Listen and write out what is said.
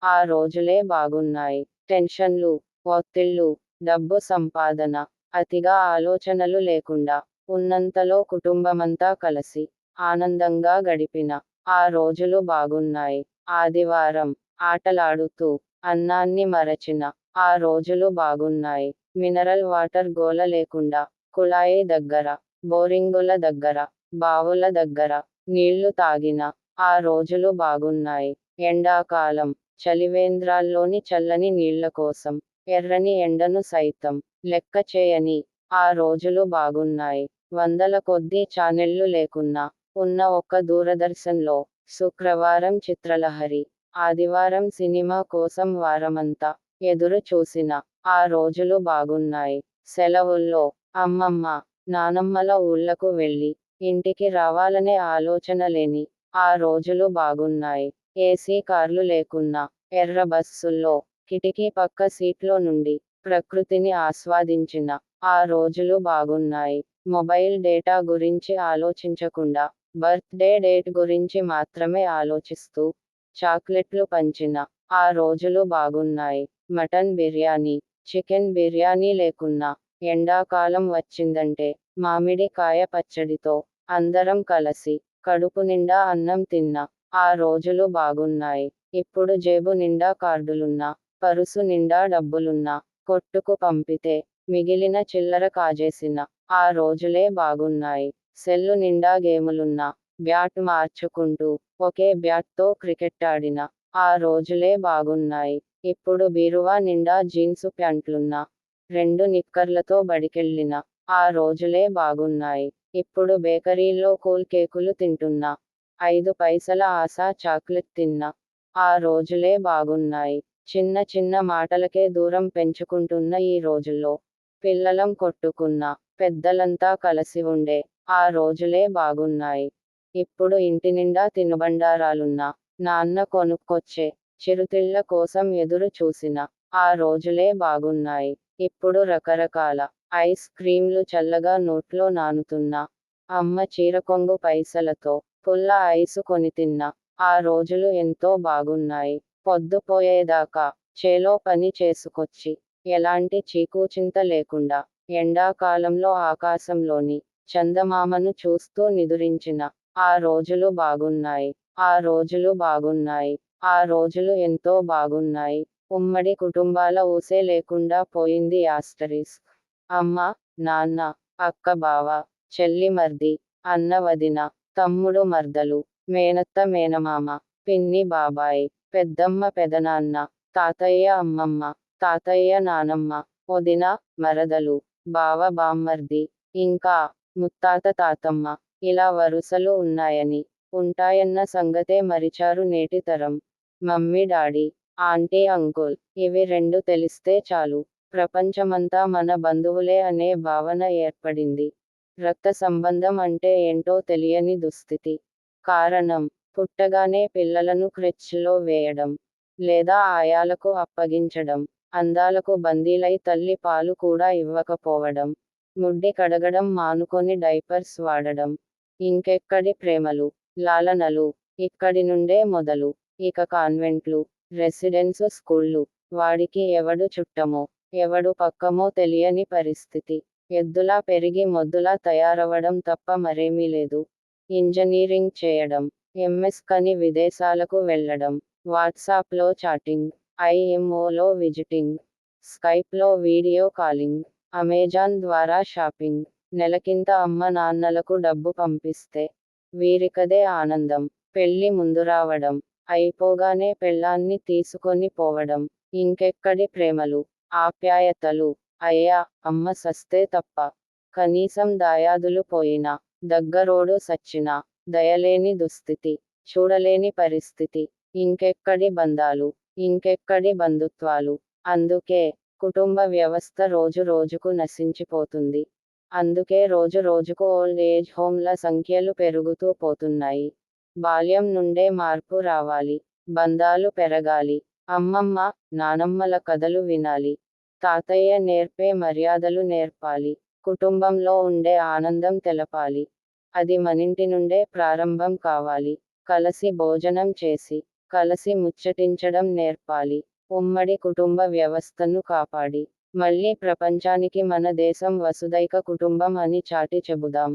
ఆ రోజులే బాగున్నాయి. టెన్షన్లు, ఒత్తిళ్ళు, డబ్బు సంపాదన, అతిగా ఆలోచనలు లేకుండా, ఉన్నంతలో కుటుంబమంతా కలిసి, ఆనందంగా గడిపిన ఆ రోజులు బాగున్నాయి. ఆదివారం, ఆటలాడుతూ, అన్నాన్ని మరచిన ఆ రోజులు బాగున్నాయి. మినరల్ వాటర్ గోల లేకుండా, కుళాయి దగ్గర, బోరింగుల దగ్గర, బావుల దగ్గర, నీళ్లు తాగిన ఆ రోజులు బాగున్నాయి. ఎండాకాలం, చలివేంద్రాల్లోని చల్లని నీళ్ల కోసం, ఎర్రని ఎండను సైతం లెక్క చేయని ఆ రోజులు బాగున్నాయి. వందల కొద్దీ ఛానెళ్లు లేకున్నా, ఉన్న ఒక్క దూరదర్శన్లో శుక్రవారం చిత్రలహరి, ఆదివారం సినిమా కోసం వారమంతా ఎదురు చూసిన ఆ రోజులు బాగున్నాయి. సెలవుల్లో అమ్మమ్మ, నానమ్మల ఊళ్లకు వెళ్ళి, ఇంటికి రావాలనే ఆలోచన లేని ఆ రోజులు బాగున్నాయి. ఏసీ కార్లు లేకున్నా, ఎర్ర బస్సుల్లో, కిటికీ పక్క సీట్లో నుండి, ప్రకృతిని ఆస్వాదించిన ఆ రోజులు బాగున్నాయి. మొబైల్ డేటా గురించి ఆలోచించకుండా, బర్త్డే డేట్ గురించి మాత్రమే ఆలోచిస్తూ, చాక్లెట్లు పంచిన ఆ రోజులు బాగున్నాయి. మటన్ బిర్యానీ, చికెన్ బిర్యానీ లేకున్నా, ఎండాకాలం వచ్చిందంటే, మామిడి కాయ పచ్చడితో, అందరం కలిసి, కడుపు నిండా అన్నం తిన్న ఆ రోజులు బాగున్నాయి. ఇప్పుడు జేబు నిండా కార్డులున్నా, పరుసు నిండా డబ్బులున్నా, కొట్టుకు పంపితే, మిగిలిన చిల్లర కాజేసిన ఆ రోజులే బాగున్నాయి. సెల్లు నిండా గేములున్నా, బ్యాట్ మార్చుకుంటూ, ఒకే బ్యాట్తో క్రికెట్టాడిన ఆ రోజులే బాగున్నాయి. ఇప్పుడు బీరువా నిండా జీన్సు ప్యాంట్లున్నా, 2 నిక్కర్లతో బడికెళ్ళిన ఆ రోజులే బాగున్నాయి. ఇప్పుడు బేకరీల్లో కూల్ కేకులు తింటున్నా, 5 పైసల ఆశా చాక్లెట్ తిన్నా ఆ రోజులే బాగున్నాయి. చిన్న చిన్న మాటలకే దూరం పెంచుకుంటున్న ఈ రోజుల్లో, పిల్లలం కొట్టుకున్నా, పెద్దలంతా కలిసి ఉండే ఆ రోజులే బాగున్నాయి. ఇప్పుడు ఇంటినిండా తినుబండారాలున్నా, నాన్న కొనుక్కొచ్చే చిరుతిళ్ల కోసం ఎదురు చూసిన ఆ రోజులే బాగున్నాయి. ఇప్పుడు రకరకాల ఐస్ క్రీంలు చల్లగా నోట్లో నానుతున్నా, అమ్మ చీరకొంగు పైసలతో పుల్ల ఐసు కొని తిన్నా ఆ రోజులు ఎంతో బాగున్నాయి. పొద్దుపోయేదాకా చేలో పని చేసుకొచ్చి, ఎలాంటి చీకూచింత లేకుండా, ఎండాకాలంలో ఆకాశంలోని చందమామను చూస్తూ నిదురించిన ఆ రోజులు బాగున్నాయి. ఆ రోజులు బాగున్నాయి. ఆ రోజులు ఎంతో బాగున్నాయి. ఉమ్మడి కుటుంబాల ఊసే లేకుండా పోయింది. అమ్మ, నాన్న, అక్క బావ, చెల్లి మర్ది, అన్న వదిన, తమ్ముడు మర్దలు, మేనత్త మేనమామ, పిన్ని బాబాయ్, పెద్దమ్మ పెదనాన్న, తాతయ్య అమ్మమ్మ, తాతయ్య నానమ్మ, వదిన, మరదలు, బావ బామ్మర్ది, ఇంకా ముత్తాత తాతమ్మ, ఇలా వరుసలు ఉన్నాయని, ఉంటాయన్న సంగతే మరిచారు నేటి తరం. మమ్మీ డాడీ, ఆంటీ అంకుల్, ఇవి 2 తెలిస్తే చాలు, ప్రపంచమంతా మన బంధువులే అనే భావన ఏర్పడింది. రక్త సంబంధం అంటే ఏంటో తెలియని దుస్థితి. కారణం, పుట్టగానే పిల్లలను క్రెచ్లో వేయడం, లేదా ఆయాలకు అప్పగించడం, అందాలకు బందీలై తల్లి పాలు కూడా ఇవ్వకపోవడం, ముడ్డి కడగడం మానుకొని డైపర్స్ వాడడం. ఇంకెక్కడి ప్రేమలు, లాలనలు, ఇక్కడి నుండే మొదలు. ఇక కాన్వెంట్లు, రెసిడెన్సు స్కూళ్ళు, వాడికి ఎవడు చుట్టమో, ఎవడు పక్కమో తెలియని పరిస్థితి. ఎద్దులా పెరిగి మొద్దులా తయారవడం తప్ప మరేమీ లేదు. ఇంజనీరింగ్ చేయడం, ఎంఎస్ కని విదేశాలకు వెళ్ళడం, వాట్సాప్లో చాటింగ్, ఐఎంఓలో విజిటింగ్, స్కైప్లో వీడియో కాలింగ్, అమెజాన్ ద్వారా షాపింగ్, నెలకింత అమ్మ నాన్నలకు డబ్బు పంపిస్తే, వీరికదే ఆనందం. పెళ్లి ముందు రావడం, అయిపోగానే పెళ్ళాన్ని తీసుకొని పోవడం. ఇంకెక్కడి ప్రేమలు, ఆప్యాయతలు. అయ్యా, అమ్మ సస్తే తప్ప, కనీసం దాయాదులు పోయినా, దగ్గరోడు సచ్చినా, దయలేని దుస్థితి, చూడలేని పరిస్థితి. ఇంకెక్కడి బంధాలు, ఇంకెక్కడి బంధుత్వాలు. అందుకే కుటుంబ వ్యవస్థ రోజు రోజుకు నశించిపోతుంది. అందుకే రోజు రోజుకు ఓల్డ్ ఏజ్ హోమ్ల సంఖ్యలు పెరుగుతూ పోతున్నాయి. బాల్యం నుండే మార్పు రావాలి. బంధాలు పెరగాలి. అమ్మమ్మ, నానమ్మల కథలు వినాలి. తాతయ్య నేర్పే మర్యాదలు నేర్పాలి. కుటుంబంలో ఉండే ఆనందం తెలపాలి. అది మనింటి నుండే ప్రారంభం కావాలి. కలసి భోజనం చేసి, కలిసి ముచ్చటించడం నేర్పాలి. ఉమ్మడి కుటుంబ వ్యవస్థను కాపాడి మళ్ళీ ప్రపంచానికి మన దేశం వసుదైక కుటుంబం అని చాటి చెబుదాం.